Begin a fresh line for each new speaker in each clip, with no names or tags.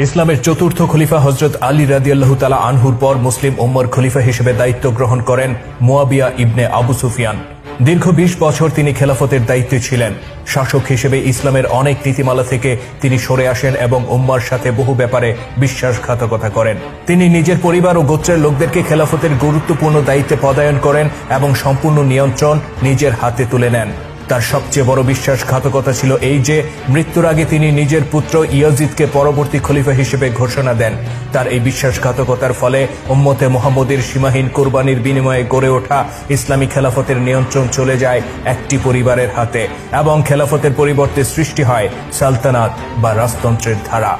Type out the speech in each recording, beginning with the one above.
ইসলামের চতুর্থ খলিফা হযরত আলী রাদিয়াল্লাহু তাআলা আনহুর পর মুসলিম উম্মার খলিফা হিসেবে দায়িত্ব গ্রহণ করেন মুয়াবিয়া ইবনে আবু সুফিয়ান। দীর্ঘ ২০ বছর তিনি খেলাফতের দায়িত্বে ছিলেন। শাসক হিসেবে ইসলামের অনেক নীতিমালা থেকে তিনি সরে আসেন এবং উম্মার সাথে বহু ব্যাপারে বিশ্বাসঘাতকতা করেন। তিনি নিজের পরিবার ও গোত্রের লোকদেরকে খেলাফতের গুরুত্বপূর্ণ দায়িত্বে পদায়ন করেন এবং সম্পূর্ণ নিয়ন্ত্রণ নিজের হাতে তুলে নেন। তার সবচেয়ে বড় বিশ্বাসঘাতকতা ছিল এই যে মৃত্যুর আগে তিনি নিজের পুত্র ইয়াজিদকে পরবর্তী খলিফা হিসেবে ঘোষণা দেন। তার এই বিশ্বাসঘাতকতার ফলে উম্মতে মুহাম্মদের সীমাহীন কুরবানির বিনিময়ে গড়ে ওঠা ইসলামী খেলাফতের নিয়ন্ত্রণ চলে যায় একটি পরিবারের হাতে এবং খেলাফতের পরিবর্তে সৃষ্টি হয় সালতানাত বা রাজতন্ত্রের ধারা।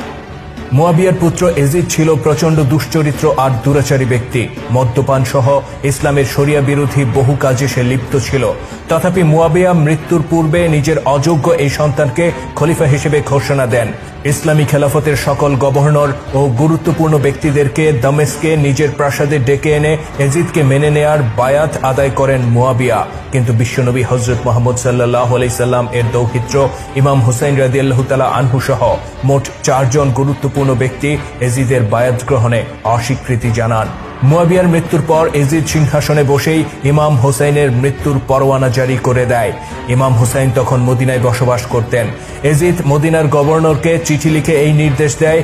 মুয়াবিয়ার পুত্র এজিদ ছিল প্রচণ্ড দুশ্চরিত্র আর দুরাচারী ব্যক্তি। মদ্যপান সহ ইসলামের শরিয়া বিরোধী বহু কাজে সে লিপ্ত ছিল। তথাপি মুয়াবিয়া মৃত্যুর পূর্বে নিজের অযোগ্য এই সন্তানকে খলিফা হিসেবে ঘোষণা দেন। ইসলামী খেলাফতের সকল গভর্নর ও গুরুত্বপূর্ণ ব্যক্তিদেরকে দামেস্কে নিজের প্রাসাদে ডেকে এনে এজিদকে মেনে নেয়ার বায়াত আদায় করেন মুয়াবিয়া। কিন্তু বিশ্বনবী হযরত মুহাম্মদ সাল্লাল্লাহু আলাইহি সাল্লাম এর দৌহিত্র ইমাম হুসাইন রাদিয়াল্লাহু তাআলা আনহু সহ মোট ৪ জন গুরুত্বপূর্ণ ব্যক্তি এজিদের বায়াত গ্রহণে অস্বীকৃতি জানান। মুয়াবিয়ার মৃত্যুর পর এজিদ সিংহাসনে বসেই ইমাম হুসাইনের মৃত্যুর পরোয়ানা জারি করে দেয়। ইমাম হুসাইন তখন মদিনায় বসবাস করতেন। এজিদ মদিনার গভর্নরকে চিঠি লিখে এই নির্দেশ দেয়,